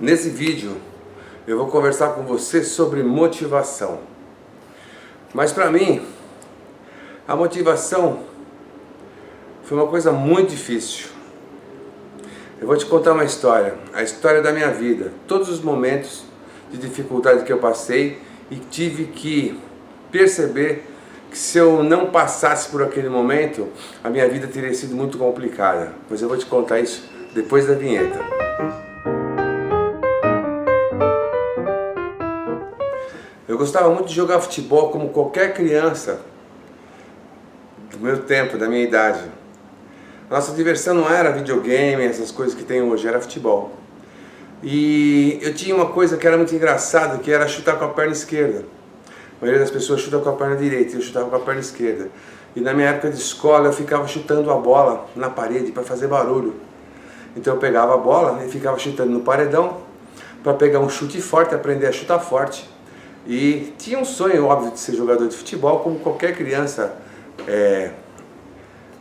Nesse vídeo eu vou conversar com você sobre motivação. Mas para mim, a motivação foi uma coisa muito difícil. Eu vou te contar uma história, a história da minha vida, todos os momentos de dificuldade que eu passei e tive que perceber que se eu não passasse por aquele momento, a minha vida teria sido muito complicada. Mas eu vou te contar isso depois da vinheta. Eu gostava muito de jogar futebol como qualquer criança do meu tempo, da minha idade. Nossa diversão não era videogame, essas coisas que tem hoje, era futebol. E eu tinha uma coisa que era muito engraçada, que era chutar com a perna esquerda. A maioria das pessoas chuta com a perna direita, eu chutava com a perna esquerda. E na minha época de escola eu ficava chutando a bola na parede para fazer barulho. Então eu pegava a bola e ficava chutando no paredão para pegar um chute forte, aprender a chutar forte. E tinha um sonho, óbvio, de ser jogador de futebol, como qualquer criança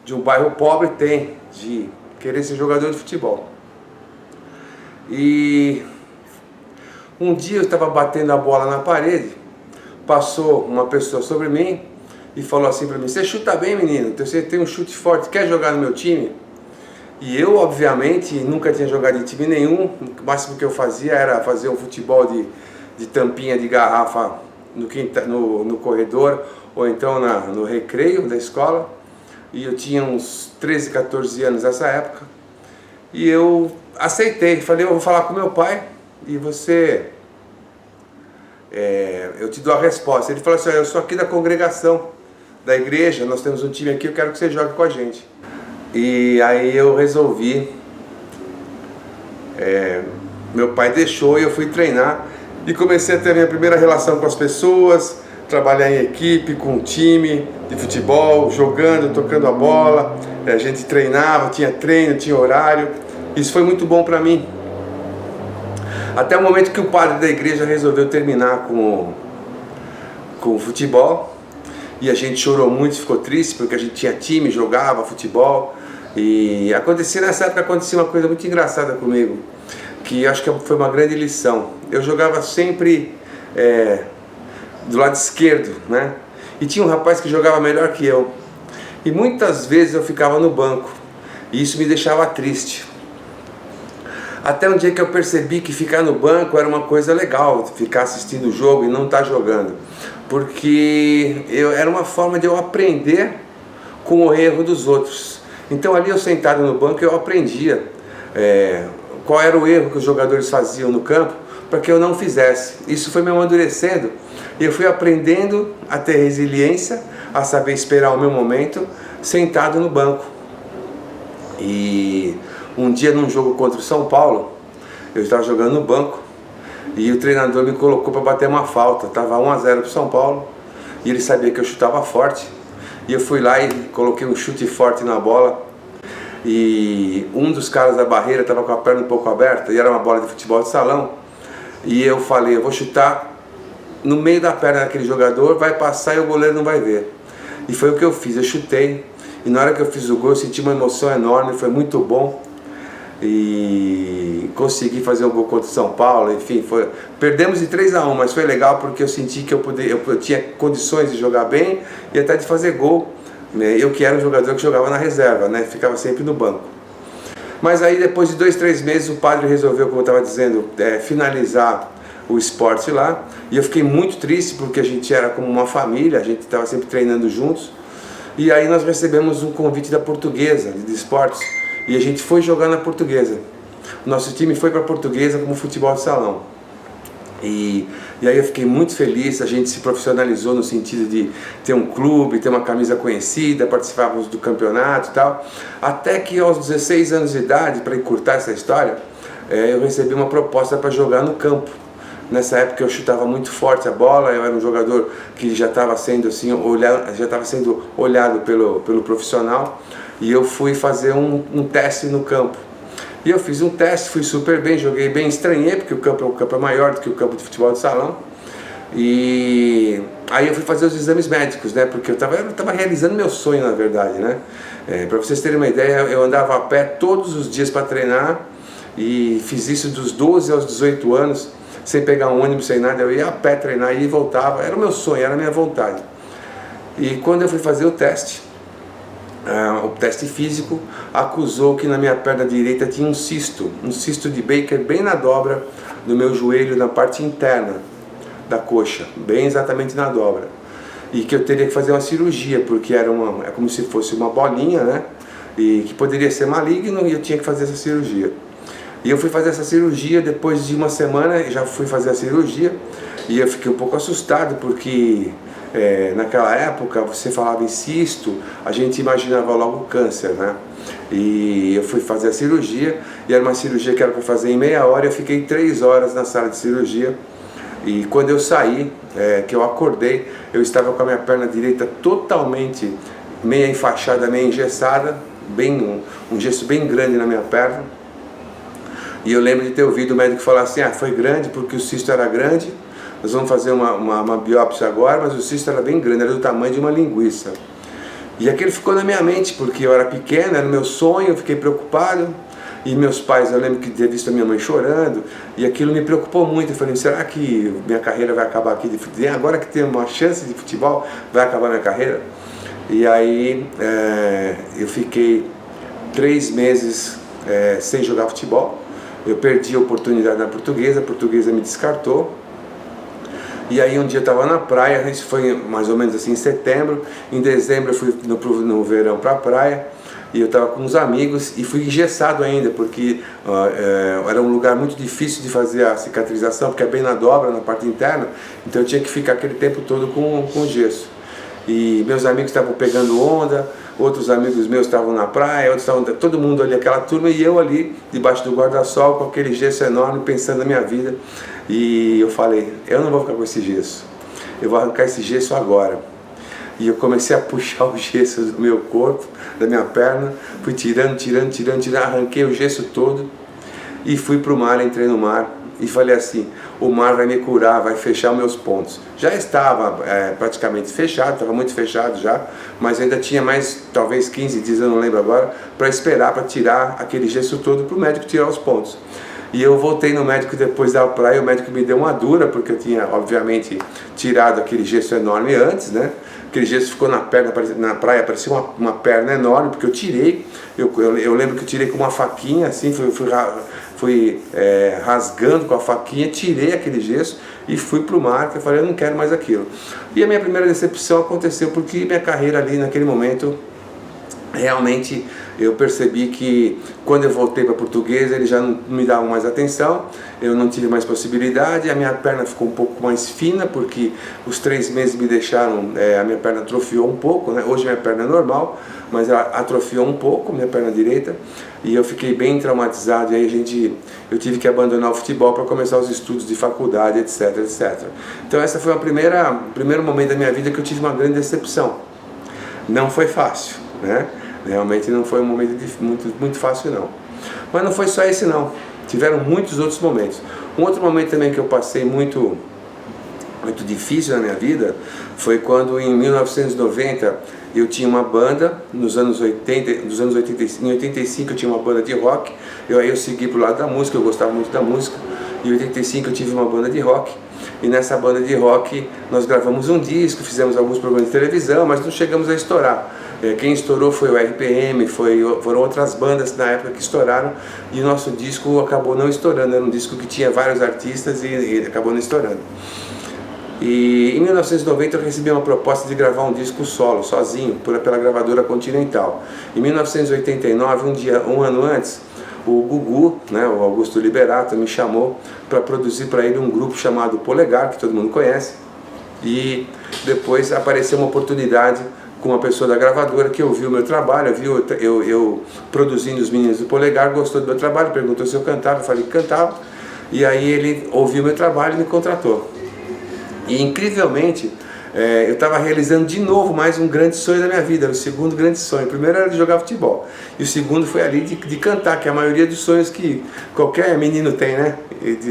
de um bairro pobre tem, de querer ser jogador de futebol. E um dia eu estava batendo a bola na parede, passou uma pessoa sobre mim e falou assim para mim: "Você chuta bem, menino, você tem um chute forte, quer jogar no meu time?" E eu, obviamente, nunca tinha jogado em time nenhum, o máximo que eu fazia era fazer um futebol de tampinha de garrafa no corredor, ou então no recreio da escola. E eu tinha uns 13, 14 anos nessa época. E eu aceitei, falei: "Eu vou falar com meu pai e eu te dou a resposta." Ele falou assim: "Eu sou aqui da congregação, da igreja, nós temos um time aqui, eu quero que você jogue com a gente." E aí eu resolvi, meu pai deixou e eu fui treinar. E comecei a ter a minha primeira relação com as pessoas, trabalhar em equipe, com um time de futebol, jogando, tocando a bola. A gente treinava, tinha treino, tinha horário. Isso foi muito bom para mim. Até o momento que o padre da igreja resolveu terminar com o futebol. E a gente chorou muito, ficou triste, porque a gente tinha time, jogava futebol. E nessa época acontecia uma coisa muito engraçada comigo, que acho que foi uma grande lição. Eu jogava sempre do lado esquerdo, né? E tinha um rapaz que jogava melhor que eu. E muitas vezes eu ficava no banco. E isso me deixava triste. Até um dia que eu percebi que ficar no banco era uma coisa legal, ficar assistindo o jogo e não estar jogando. Porque era uma forma de eu aprender com o erro dos outros. Então ali eu sentado no banco eu aprendia qual era o erro que os jogadores faziam no campo para que eu não fizesse. Isso foi me amadurecendo e eu fui aprendendo a ter resiliência, a saber esperar o meu momento sentado no banco. E um dia num jogo contra o São Paulo, eu estava jogando no banco e o treinador me colocou para bater uma falta. Estava 1-0 para o São Paulo e ele sabia que eu chutava forte. E eu fui lá e coloquei um chute forte na bola. E um dos caras da barreira estava com a perna um pouco aberta e era uma bola de futebol de salão. E eu falei: "Eu vou chutar no meio da perna daquele jogador, vai passar e o goleiro não vai ver." E foi o que eu fiz, eu chutei. E na hora que eu fiz o gol eu senti uma emoção enorme, foi muito bom. E consegui fazer um gol contra o São Paulo, enfim, perdemos de 3-1, mas foi legal porque eu senti que eu tinha condições de jogar bem e até de fazer gol. Eu que era um jogador que jogava na reserva, né? Ficava sempre no banco. Mas aí depois de 2, 3 meses o padre resolveu, como eu estava dizendo, finalizar o esporte lá. E eu fiquei muito triste porque a gente era como uma família, a gente estava sempre treinando juntos. E aí nós recebemos um convite da Portuguesa, de esportes, e a gente foi jogar na Portuguesa. O nosso time foi para a Portuguesa como futebol de salão. E aí eu fiquei muito feliz, a gente se profissionalizou no sentido de ter um clube, ter uma camisa conhecida, participávamos do campeonato e tal. Até que aos 16 anos de idade, para encurtar essa história, eu recebi uma proposta para jogar no campo. Nessa época eu chutava muito forte a bola, eu era um jogador que já estava sendo assim, olhado pelo profissional. E eu fui fazer um teste no campo. E eu fiz um teste, fui super bem, joguei bem, estranhei porque o campo é maior do que o campo de futebol de salão. E aí eu fui fazer os exames médicos, né? Porque eu tava realizando meu sonho, na verdade, né? Para vocês terem uma ideia, eu andava a pé todos os dias para treinar e fiz isso dos 12 aos 18 anos, sem pegar um ônibus, sem nada. Eu ia a pé treinar e voltava, era o meu sonho, era a minha vontade. E quando eu fui fazer o teste físico, acusou que na minha perna direita tinha um cisto de Baker bem na dobra do meu joelho, na parte interna da coxa, bem exatamente na dobra, e que eu teria que fazer uma cirurgia, porque é como se fosse uma bolinha, né, e que poderia ser maligno, e eu tinha que fazer essa cirurgia. E eu fui fazer essa cirurgia, depois de uma semana já fui fazer a cirurgia, e eu fiquei um pouco assustado, porque naquela época você falava em cisto, a gente imaginava logo câncer, né? E eu fui fazer a cirurgia, e era uma cirurgia que era para fazer em meia hora. Eu fiquei 3 horas na sala de cirurgia, e quando eu saí, que eu acordei, eu estava com a minha perna direita totalmente meia enfaixada, meia engessada, um gesso bem grande na minha perna. E eu lembro de ter ouvido o médico falar assim: foi grande porque o cisto era grande, nós vamos fazer uma biópsia agora, mas o cisto era bem grande, era do tamanho de uma linguiça. E aquilo ficou na minha mente, porque eu era pequeno, era o meu sonho, eu fiquei preocupado. E meus pais, eu lembro que ter visto a minha mãe chorando, e aquilo me preocupou muito. Eu falei: será que minha carreira vai acabar aqui de futebol? Agora que tem uma chance de futebol, vai acabar minha carreira? E aí eu fiquei 3 meses sem jogar futebol. Eu perdi a oportunidade na Portuguesa, a Portuguesa me descartou. E aí um dia eu estava na praia, isso foi mais ou menos assim em setembro. Em dezembro eu fui no verão para a praia, e eu estava com uns amigos e fui engessado ainda, porque era um lugar muito difícil de fazer a cicatrização, porque é bem na dobra, na parte interna, então eu tinha que ficar aquele tempo todo com gesso. E meus amigos estavam pegando onda, outros amigos meus estavam na praia, outros estavam, todo mundo ali, aquela turma, e eu ali debaixo do guarda-sol com aquele gesso enorme, pensando na minha vida. E eu falei: eu não vou ficar com esse gesso, eu vou arrancar esse gesso agora. E eu comecei a puxar o gesso do meu corpo, da minha perna, fui tirando, arranquei o gesso todo e fui para o mar, entrei no mar. E falei assim: o mar vai me curar, vai fechar meus pontos. Já estava praticamente fechado, estava muito fechado já, mas ainda tinha mais, talvez 15 dias, eu não lembro agora, para esperar, para tirar aquele gesso todo, para o médico tirar os pontos. E eu voltei no médico depois da praia, o médico me deu uma dura, porque eu tinha, obviamente, tirado aquele gesso enorme antes, né? Aquele gesso ficou na praia, parecia uma perna enorme, porque eu tirei, eu lembro que eu tirei com uma faquinha, assim, fui rasgando com a faquinha, tirei aquele gesso e fui para o mar, que eu falei: eu não quero mais aquilo. E a minha primeira decepção aconteceu porque minha carreira ali naquele momento, realmente eu percebi que quando eu voltei para a Portuguesa, eles já não me davam mais atenção, eu não tive mais possibilidade, a minha perna ficou um pouco mais fina, porque os 3 meses me deixaram, a minha perna atrofiou um pouco, né? Hoje minha perna é normal, mas ela atrofiou um pouco, minha perna direita, e eu fiquei bem traumatizado, e aí eu tive que abandonar o futebol para começar os estudos de faculdade, etc, etc. Então essa foi o primeiro momento da minha vida que eu tive uma grande decepção. Não foi fácil, né? Realmente não foi um momento muito fácil não. Mas não foi só esse não, tiveram muitos outros momentos. Um outro momento também que eu passei muito difícil na minha vida foi quando em 1990 eu tinha uma banda, em 85 eu tinha uma banda de rock, aí eu segui pro lado da música, eu gostava muito da música. Em 85 eu tive uma banda de rock, e nessa banda de rock nós gravamos um disco, fizemos alguns programas de televisão, mas não chegamos a estourar. Quem estourou foi o RPM, foram outras bandas na época que estouraram, e o nosso disco acabou não estourando. Era um disco que tinha vários artistas e acabou não estourando. E em 1990 eu recebi uma proposta de gravar um disco solo, sozinho, pela gravadora Continental. Em 1989, um ano antes, o Gugu, né, o Augusto Liberato, me chamou para produzir para ele um grupo chamado Polegar, que todo mundo conhece. E depois apareceu uma oportunidade com uma pessoa da gravadora que ouviu o meu trabalho, viu eu produzindo os meninos do Polegar, gostou do meu trabalho, perguntou se eu cantava, eu falei que cantava, e aí ele ouviu o meu trabalho e me contratou. E incrivelmente, eu estava realizando de novo mais um grande sonho da minha vida, era o segundo grande sonho. O primeiro era de jogar futebol, e o segundo foi ali de cantar, que é a maioria dos sonhos que qualquer menino tem, né?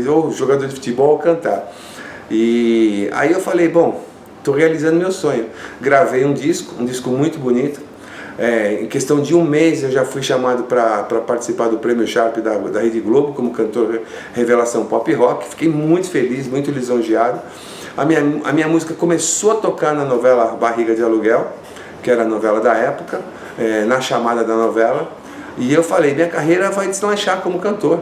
Ou jogador de futebol ou cantar. E aí eu falei: bom, estou realizando meu sonho. Gravei um disco muito bonito, Em questão de um mês eu já fui chamado para participar do Prêmio Sharp da Rede Globo como cantor revelação pop rock. Fiquei muito feliz, muito lisonjeado. A minha música começou a tocar na novela Barriga de Aluguel, que era a novela da época, na chamada da novela. E eu falei, minha carreira vai deslanchar como cantor.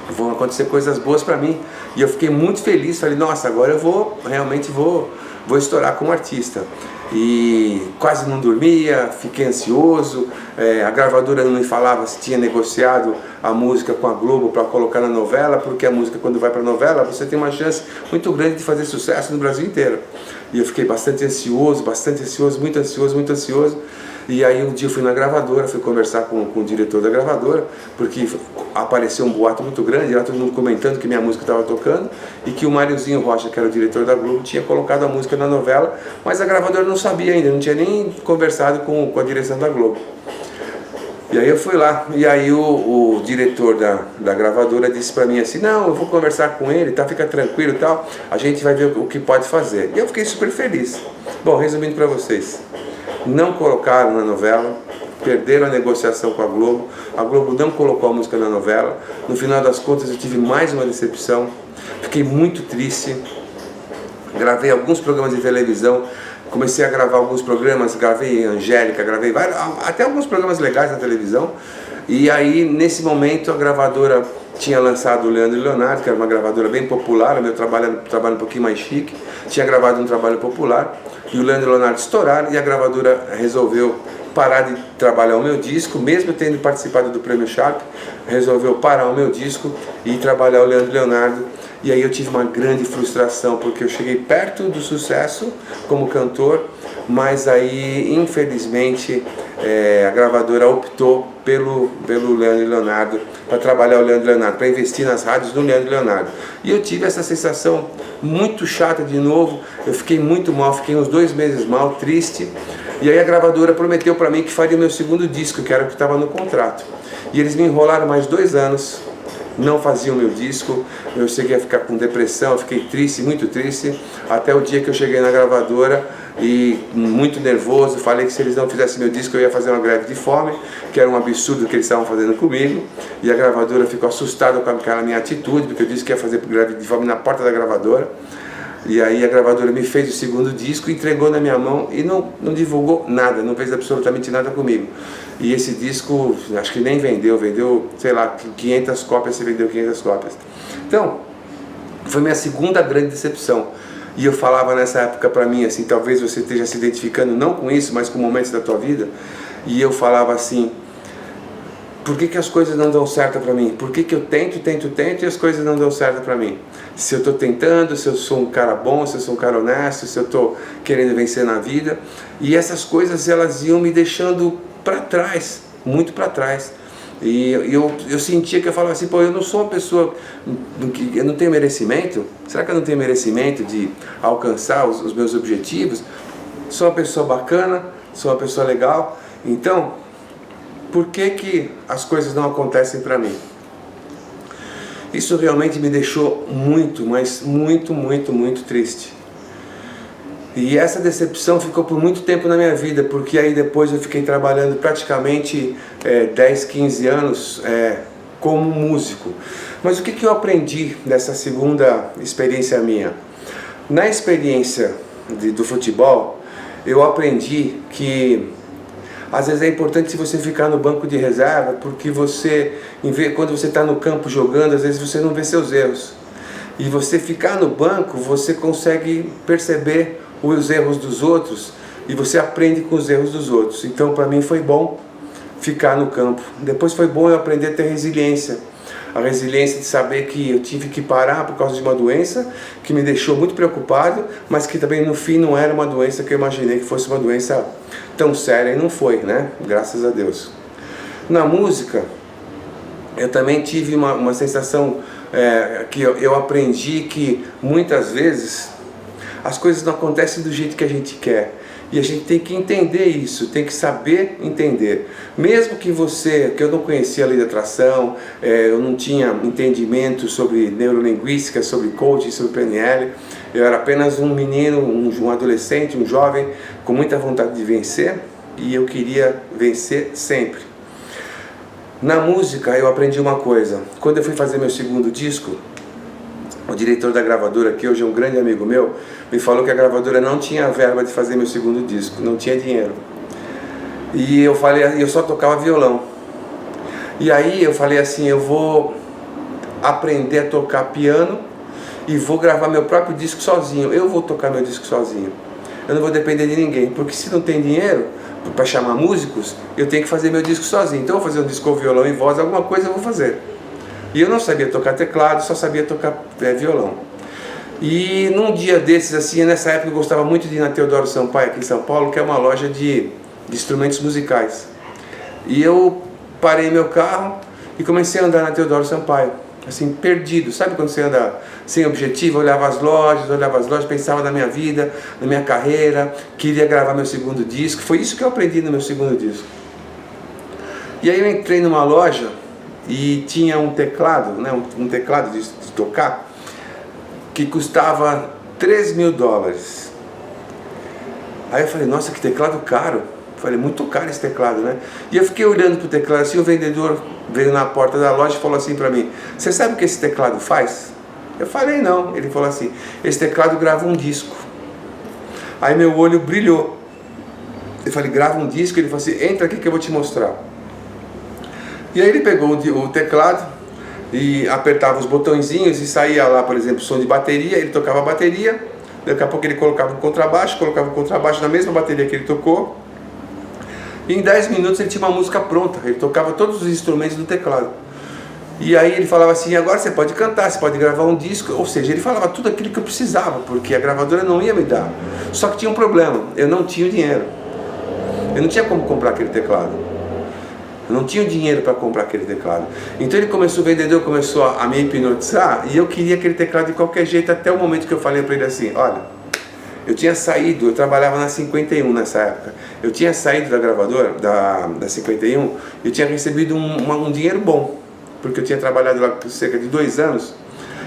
Vão acontecer coisas boas para mim. E eu fiquei muito feliz, falei, nossa, agora eu realmente vou estourar como artista. E quase não dormia, fiquei ansioso, a gravadora não me falava se tinha negociado a música com a Globo para colocar na novela, porque a música, quando vai para a novela, você tem uma chance muito grande de fazer sucesso no Brasil inteiro. E eu fiquei bastante ansioso, muito ansioso. E aí um dia eu fui na gravadora, fui conversar com o diretor da gravadora, porque apareceu um boato muito grande, lá todo mundo comentando que minha música estava tocando, e que o Máriozinho Rocha, que era o diretor da Globo, tinha colocado a música na novela, mas a gravadora não sabia ainda, não tinha nem conversado com a direção da Globo. E aí eu fui lá, e aí o diretor da gravadora disse pra mim assim, não, eu vou conversar com ele, tá, fica tranquilo e tal, a gente vai ver o que pode fazer. E eu fiquei super feliz. Bom, resumindo pra vocês, não colocaram na novela, perderam a negociação com a Globo não colocou a música na novela, no final das contas eu tive mais uma decepção, fiquei muito triste, gravei alguns programas de televisão, comecei a gravar alguns programas, gravei Angélica, gravei até alguns programas legais na televisão, e aí nesse momento a gravadora tinha lançado o Leandro e Leonardo, que era uma gravadora bem popular, o meu trabalho um pouquinho mais chique, tinha gravado um trabalho popular, e o Leandro e o Leonardo estouraram, e a gravadora resolveu parar de trabalhar o meu disco, mesmo tendo participado do Prêmio Sharp, resolveu parar o meu disco e trabalhar o Leandro e Leonardo. E aí eu tive uma grande frustração, porque eu cheguei perto do sucesso como cantor, mas aí infelizmente a gravadora optou pelo Leandro e Leonardo, para trabalhar o Leandro e Leonardo, para investir nas rádios do Leandro e Leonardo. E eu tive essa sensação muito chata de novo, eu fiquei muito mal, fiquei uns 2 meses mal, triste. E aí a gravadora prometeu para mim que faria o meu segundo disco, que era o que estava no contrato. E eles me enrolaram mais 2 anos, não faziam o meu disco, eu cheguei a ficar com depressão, eu fiquei triste, muito triste, até o dia que eu cheguei na gravadora e muito nervoso, falei que se eles não fizessem meu disco eu ia fazer uma greve de fome, que era um absurdo que eles estavam fazendo comigo, e a gravadora ficou assustada com aquela minha atitude, porque eu disse que ia fazer greve de fome na porta da gravadora. E aí a gravadora me fez o segundo disco, entregou na minha mão e não divulgou nada, não fez absolutamente nada comigo. E esse disco, acho que nem vendeu, sei lá, 500 cópias, se vendeu 500 cópias. Então, foi minha segunda grande decepção. E eu falava nessa época pra mim, assim, talvez você esteja se identificando não com isso, mas com momentos da tua vida. E eu falava assim, por que as coisas não dão certo pra mim? Por que eu tento e as coisas não dão certo pra mim? Se eu tô tentando, se eu sou um cara bom, se eu sou um cara honesto, se eu tô querendo vencer na vida. E essas coisas, elas iam me deixando pra trás, muito pra trás. E eu sentia que eu falava assim, pô, eu não sou uma pessoa, eu não tenho merecimento? Será que eu não tenho merecimento de alcançar os meus objetivos? Sou uma pessoa bacana, sou uma pessoa legal, então, por que as coisas não acontecem pra mim? Isso realmente me deixou muito, mas muito triste. E essa decepção ficou por muito tempo na minha vida, porque aí depois eu fiquei trabalhando praticamente 10, 15 anos como músico. Mas o que eu aprendi dessa segunda experiência minha? Na experiência do futebol, eu aprendi que às vezes é importante você ficar no banco de reserva, porque quando você está no campo jogando, às vezes você não vê seus erros. E você ficar no banco, você consegue perceber os erros dos outros e você aprende com os erros dos outros. Então para mim foi bom ficar no campo. Depois foi bom eu aprender a ter resiliência. A resiliência de saber que eu tive que parar por causa de uma doença que me deixou muito preocupado, mas que também no fim não era uma doença que eu imaginei que fosse uma doença tão séria, e não foi, né? Graças a Deus. Na música, eu também tive uma sensação que eu aprendi que muitas vezes as coisas não acontecem do jeito que a gente quer. E a gente tem que entender isso, tem que saber entender. Mesmo que eu não conhecia a lei da atração, eu não tinha entendimento sobre neurolinguística, sobre coaching, sobre PNL, eu era apenas um menino, um adolescente, um jovem com muita vontade de vencer. e eu queria vencer sempre. Na música eu aprendi uma coisa. Quando eu fui fazer meu segundo disco, o diretor da gravadora, que hoje é um grande amigo meu, me falou que a gravadora não tinha verba de fazer meu segundo disco, não tinha dinheiro. E eu falei, eu só tocava violão. E aí eu falei assim, eu vou aprender a tocar piano e vou gravar meu próprio disco sozinho. Eu vou tocar meu disco sozinho. Eu não vou depender de ninguém, porque se não tem dinheiro para chamar músicos, eu tenho que fazer meu disco sozinho. Então eu vou fazer um disco com violão e voz, alguma coisa eu vou fazer. E eu não sabia tocar teclado, só sabia tocar violão. E num dia desses, assim, nessa época eu gostava muito de ir na Teodoro Sampaio, aqui em São Paulo, que é uma loja de instrumentos musicais. E eu parei meu carro e comecei a andar na Teodoro Sampaio, assim, perdido. Sabe quando você anda sem objetivo? Eu olhava as lojas, pensava na minha vida, na minha carreira, queria gravar meu segundo disco. Foi isso que eu aprendi no meu segundo disco. E aí eu entrei numa loja e tinha um teclado, né, um teclado de tocar, que custava $3.000. Aí eu falei, nossa, que teclado caro. Eu falei, muito caro esse teclado, né? E eu fiquei olhando pro teclado assim, o vendedor veio na porta da loja e falou assim pra mim, você sabe o que esse teclado faz? Eu falei, não. Ele falou assim, esse teclado grava um disco. Aí meu olho brilhou. Eu falei, grava um disco? Ele falou assim, entra aqui que eu vou te mostrar. E aí ele pegou o teclado e apertava os botõezinhos e saía lá, por exemplo, som de bateria, ele tocava a bateria, daqui a pouco ele colocava o contrabaixo na mesma bateria que ele tocou, e em 10 minutos ele tinha uma música pronta, ele tocava todos os instrumentos do teclado. E aí ele falava assim, agora você pode cantar, você pode gravar um disco, ou seja, ele falava tudo aquilo que eu precisava, porque a gravadora não ia me dar. Só que tinha um problema, eu não tinha o dinheiro, eu não tinha como comprar aquele teclado. Eu não tinha dinheiro para comprar aquele teclado. Então o vendedor começou a me hipnotizar e eu queria aquele teclado de qualquer jeito, até o momento que eu falei para ele assim, olha, eu tinha saído, eu trabalhava na 51 nessa época, eu tinha saído da gravadora, da 51, eu tinha recebido um dinheiro bom, porque eu tinha trabalhado lá por cerca de 2 anos,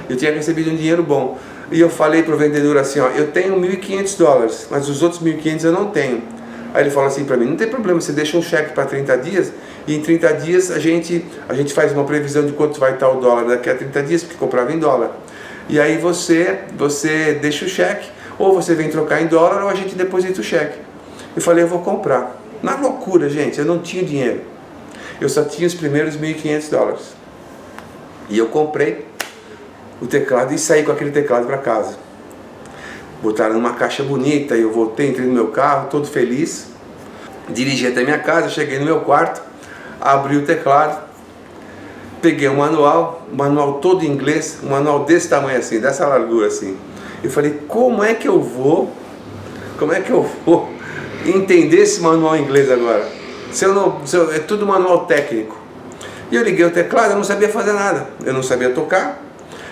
eu tinha recebido um dinheiro bom. E eu falei para o vendedor assim, ó, eu tenho $1.500, mas os outros 1.500 eu não tenho. Aí ele falou assim para mim, não tem problema, você deixa um cheque para 30 dias e em 30 dias a gente faz uma previsão de quanto vai estar o dólar daqui a 30 dias, porque comprava em dólar. E aí você deixa o cheque, ou você vem trocar em dólar ou a gente deposita o cheque. Eu falei, eu vou comprar. Na loucura, gente, eu não tinha dinheiro. Eu só tinha os primeiros $1.500. E eu comprei o teclado e saí com aquele teclado para casa. Botaram numa caixa bonita e eu voltei, entrei no meu carro, todo feliz. Dirigi até minha casa, cheguei no meu quarto, abri o teclado, peguei o manual todo em inglês, um manual desse tamanho assim, dessa largura assim. Eu falei, como é que eu vou entender esse manual em inglês agora? É tudo manual técnico. E eu liguei o teclado, eu não sabia fazer nada, eu não sabia tocar,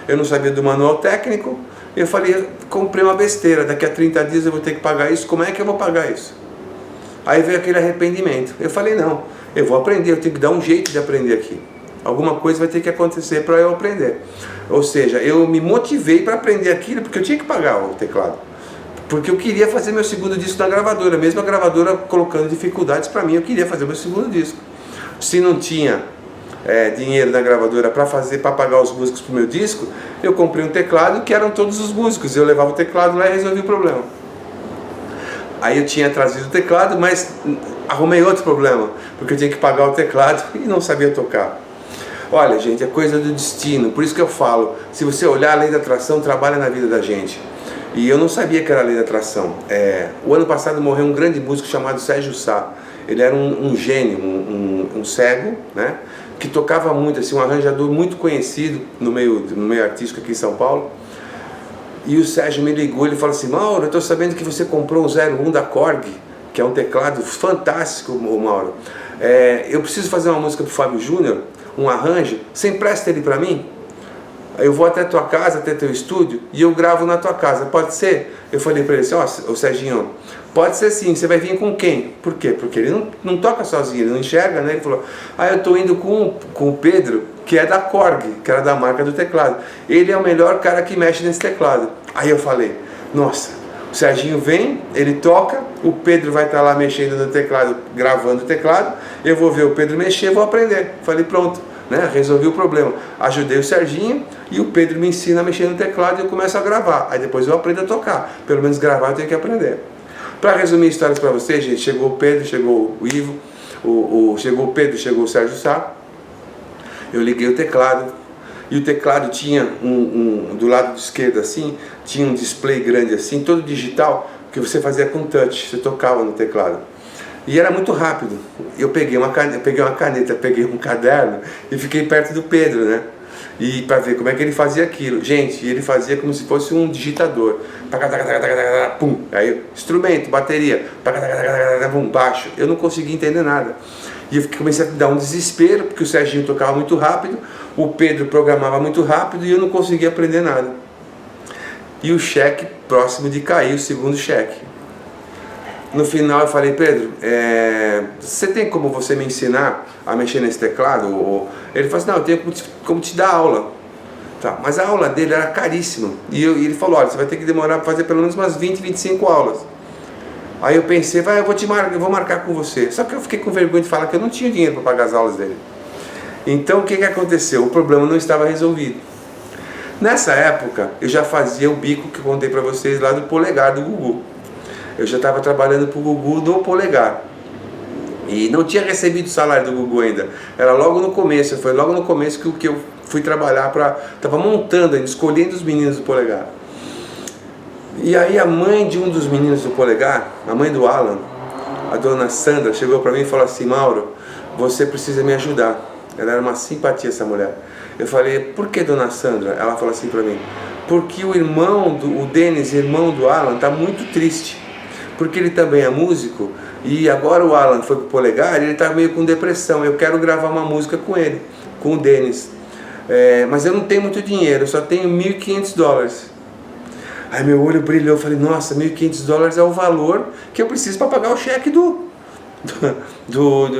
eu não sabia do manual técnico. Eu falei, comprei uma besteira, daqui a 30 dias eu vou ter que pagar isso, como é que eu vou pagar isso? Aí veio aquele arrependimento. Eu falei, não, eu vou aprender, eu tenho que dar um jeito de aprender aqui. Alguma coisa vai ter que acontecer para eu aprender. Ou seja, eu me motivei para aprender aquilo, porque eu tinha que pagar o teclado. Porque eu queria fazer meu segundo disco na gravadora, mesmo a gravadora colocando dificuldades para mim, eu queria fazer meu segundo disco. Se não tinha dinheiro da gravadora para pagar os músicos pro meu disco, eu comprei um teclado que eram todos os músicos, eu levava o teclado lá e resolvi o problema. Aí eu tinha trazido o teclado, mas arrumei outro problema, porque eu tinha que pagar o teclado e não sabia tocar. Olha, gente, é coisa do destino, por isso que eu falo, se você olhar, a lei da atração trabalha na vida da gente. E eu não sabia que era a lei da atração. O ano passado morreu um grande músico chamado Sérgio Sá. Ele era um gênio, um cego, né? Que tocava muito, assim, um arranjador muito conhecido no meio artístico aqui em São Paulo. E o Sérgio me ligou, ele falou assim, Mauro, eu estou sabendo que você comprou um 01 da Korg, que é um teclado fantástico, Mauro. Eu preciso fazer uma música para o Fábio Júnior, um arranjo, você empresta ele para mim? Eu vou até a tua casa, até teu estúdio, e eu gravo na tua casa, pode ser? Eu falei para ele assim, ô Serginho, pode ser sim, você vai vir com quem? Por quê? Porque ele não toca sozinho, ele não enxerga, né? Ele falou, eu estou indo com o Pedro, que é da Korg, que era da marca do teclado. Ele é o melhor cara que mexe nesse teclado. Aí eu falei, nossa, O Serginho vem, ele toca, o Pedro vai estar lá mexendo no teclado, gravando o teclado, eu vou ver o Pedro mexer, vou aprender. Falei, pronto, né? Resolvi o problema. Ajudei o Serginho e o Pedro me ensina a mexer no teclado e eu começo a gravar. Aí depois eu aprendo a tocar. Pelo menos gravar eu tenho que aprender. Para resumir histórias para vocês, gente, chegou o Pedro, chegou o Ivo, chegou o Pedro, chegou o Sérgio Sá. Eu liguei o teclado. E o teclado tinha do lado esquerdo assim, tinha um display grande assim, todo digital, que você fazia com touch, você tocava no teclado. E era muito rápido. Eu peguei uma caneta, peguei um caderno e fiquei perto do Pedro, né? E para ver como é que ele fazia aquilo. Gente, ele fazia como se fosse um digitador. Pum, aí instrumento, bateria, pum, baixo. Eu não conseguia entender nada. E eu comecei a dar um desespero, porque o Serginho tocava muito rápido, o Pedro programava muito rápido e eu não conseguia aprender nada. E o cheque próximo de cair, o segundo cheque. No final eu falei, Pedro, você tem como você me ensinar a mexer nesse teclado? Ele falou assim, não, eu tenho como te dar aula. Tá, mas a aula dele era caríssima. E ele falou, olha, você vai ter que demorar para fazer pelo menos umas 20, 25 aulas. Aí eu pensei, eu vou marcar com você. Só que eu fiquei com vergonha de falar que eu não tinha dinheiro para pagar as aulas dele. Então o que aconteceu? O problema não estava resolvido. Nessa época, eu já fazia o bico que eu contei para vocês lá do Polegar, do Gugu. Eu já estava trabalhando para o Gugu no Polegar. E não tinha recebido o salário do Gugu ainda. Era logo no começo, foi logo no começo que eu fui trabalhar para... Estava montando, escolhendo os meninos do Polegar. E aí a mãe de um dos meninos do Polegar, a mãe do Alan, a dona Sandra, chegou para mim e falou assim, Mauro, você precisa me ajudar. Ela era uma simpatia, essa mulher. Eu falei, por que, dona Sandra? Ela falou assim para mim, porque o Denis, irmão do Alan, está muito triste. Porque ele também é músico e agora o Alan foi pro Polegar e ele está meio com depressão. Eu quero gravar uma música com ele, com o Denis. Mas eu não tenho muito dinheiro, eu só tenho $1.500. Aí meu olho brilhou, eu falei, nossa, $1.500 é o valor que eu preciso para pagar o cheque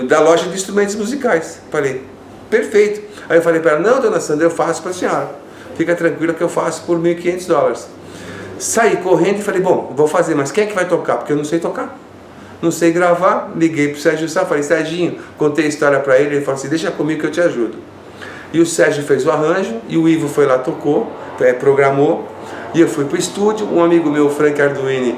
da loja de instrumentos musicais. Falei, perfeito. Aí eu falei para ela, não, dona Sandra, eu faço para a senhora. Fica tranquila que eu faço por $1.500. Saí correndo e falei, bom, vou fazer, mas quem é que vai tocar? Porque eu não sei tocar. Não sei gravar. Liguei pro Sérgio Sá, falei, Serginho, contei a história para ele falou assim, deixa comigo que eu te ajudo. E o Sérgio fez o arranjo, e o Ivo foi lá, tocou, programou, e eu fui pro estúdio. Um amigo meu, Frank Arduini,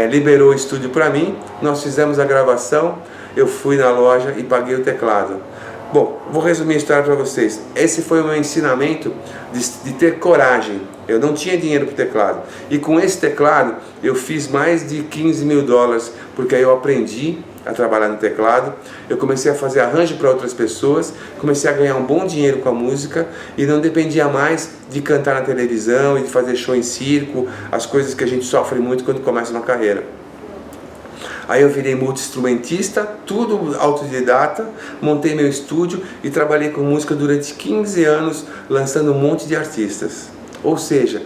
liberou o estúdio para mim, nós fizemos a gravação, eu fui na loja e paguei o teclado. Bom, vou resumir a história para vocês. Esse foi o meu ensinamento de ter coragem. Eu não tinha dinheiro para o teclado. E com esse teclado eu fiz mais de $15.000, porque aí eu aprendi a trabalhar no teclado. Eu comecei a fazer arranjo para outras pessoas, comecei a ganhar um bom dinheiro com a música e não dependia mais de cantar na televisão e de fazer show em circo, as coisas que a gente sofre muito quando começa uma carreira. Aí eu virei multi-instrumentista, tudo autodidata, montei meu estúdio e trabalhei com música durante 15 anos, lançando um monte de artistas. Ou seja,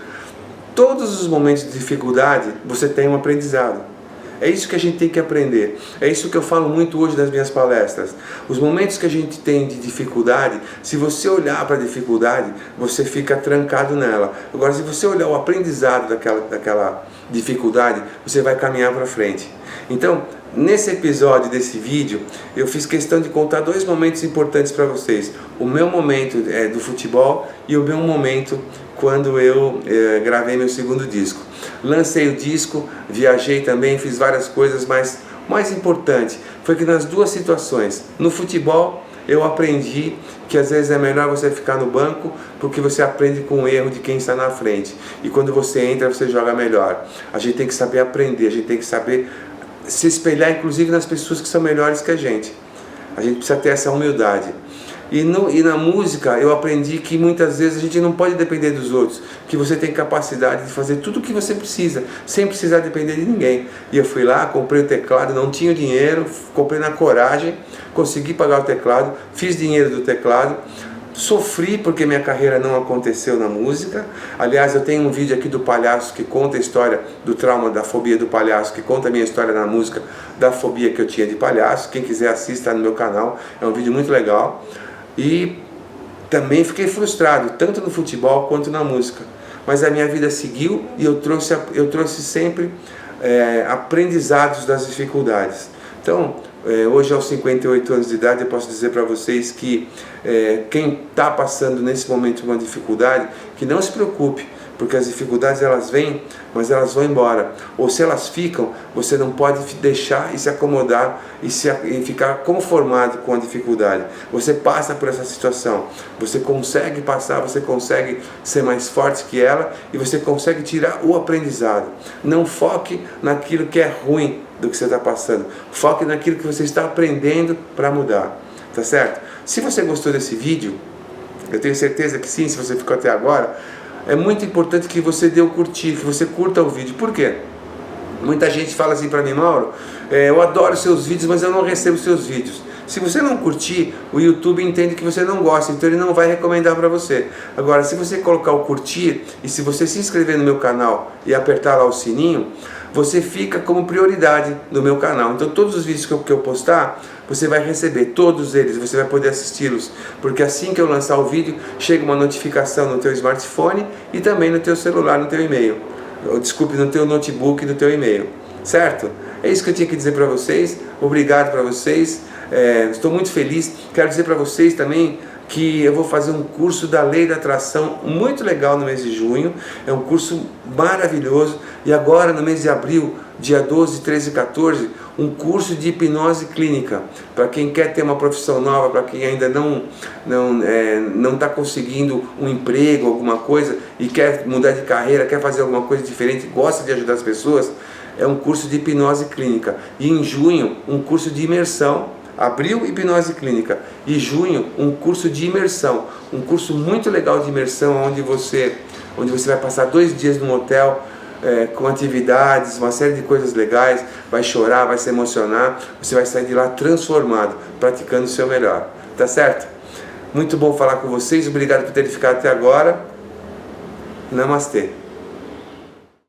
todos os momentos de dificuldade você tem um aprendizado. É isso que a gente tem que aprender. É isso que eu falo muito hoje nas minhas palestras. Os momentos que a gente tem de dificuldade, se você olhar para a dificuldade, você fica trancado nela. Agora, se você olhar o aprendizado daquela dificuldade, você vai caminhar para frente. Então, nesse episódio desse vídeo, eu fiz questão de contar dois momentos importantes para vocês. O meu momento do futebol e o meu momento quando eu gravei meu segundo disco. Lancei o disco, viajei também, fiz várias coisas, mas o mais importante foi que nas duas situações, no futebol, eu aprendi que às vezes é melhor você ficar no banco, porque você aprende com o erro de quem está na frente. E quando você entra, você joga melhor. A gente tem que saber aprender, a gente tem que saber se espelhar, inclusive, nas pessoas que são melhores que a gente. A gente precisa ter essa humildade. E na música eu aprendi que muitas vezes a gente não pode depender dos outros, que você tem capacidade de fazer tudo o que você precisa, sem precisar depender de ninguém. E eu fui lá, comprei o teclado, não tinha dinheiro, comprei na coragem, consegui pagar o teclado, fiz dinheiro do teclado, sofri porque minha carreira não aconteceu na música. Aliás, eu tenho um vídeo aqui do Palhaço que conta a história do trauma, da fobia do palhaço, que conta a minha história na música, da fobia que eu tinha de palhaço. Quem quiser assista no meu canal, é um vídeo muito legal. E também fiquei frustrado, tanto no futebol quanto na música. Mas a minha vida seguiu e eu trouxe sempre aprendizados das dificuldades. Então, hoje aos 58 anos de idade eu posso dizer para vocês que quem está passando nesse momento uma dificuldade, que não se preocupe, porque as dificuldades elas vêm, mas elas vão embora. Ou se elas ficam, você não pode deixar e se acomodar e ficar conformado com a dificuldade. Você passa por essa situação, você consegue passar, você consegue ser mais forte que ela e você consegue tirar o aprendizado. Não foque naquilo que é ruim do que você está passando, foque naquilo que você está aprendendo para mudar, tá certo? Se você gostou desse vídeo, eu tenho certeza que sim, se você ficou até agora, é muito importante que você dê o curtir, que você curta o vídeo. Por quê? Muita gente fala assim para mim: Mauro, eu adoro seus vídeos, mas eu não recebo seus vídeos. Se você não curtir, o YouTube entende que você não gosta, então ele não vai recomendar para você. Agora, se você colocar o curtir e se você se inscrever no meu canal e apertar lá o sininho, você fica como prioridade no meu canal. Então todos os vídeos que eu postar, você vai receber todos eles, você vai poder assisti-los, porque assim que eu lançar o vídeo, chega uma notificação no teu smartphone e também no teu celular, no teu e-mail. Desculpe, no teu notebook e no teu e-mail, certo? É isso que eu tinha que dizer para vocês. Obrigado para vocês, estou muito feliz. Quero dizer para vocês também que eu vou fazer um curso da Lei da Atração muito legal no mês de junho. É um curso maravilhoso. E agora no mês de abril, dia 12, 13 e 14, um curso de hipnose clínica para quem quer ter uma profissão nova, para quem ainda não está conseguindo um emprego, alguma coisa e quer mudar de carreira, quer fazer alguma coisa diferente, gosta de ajudar as pessoas. É um curso de hipnose clínica. E em junho, um curso de imersão. Abril, hipnose clínica, e junho, um curso de imersão, um curso muito legal de imersão, onde você vai passar 2 dias num hotel, com atividades, uma série de coisas legais, vai chorar, vai se emocionar, você vai sair de lá transformado, praticando o seu melhor, tá certo? Muito bom falar com vocês, obrigado por terem ficado até agora, namastê.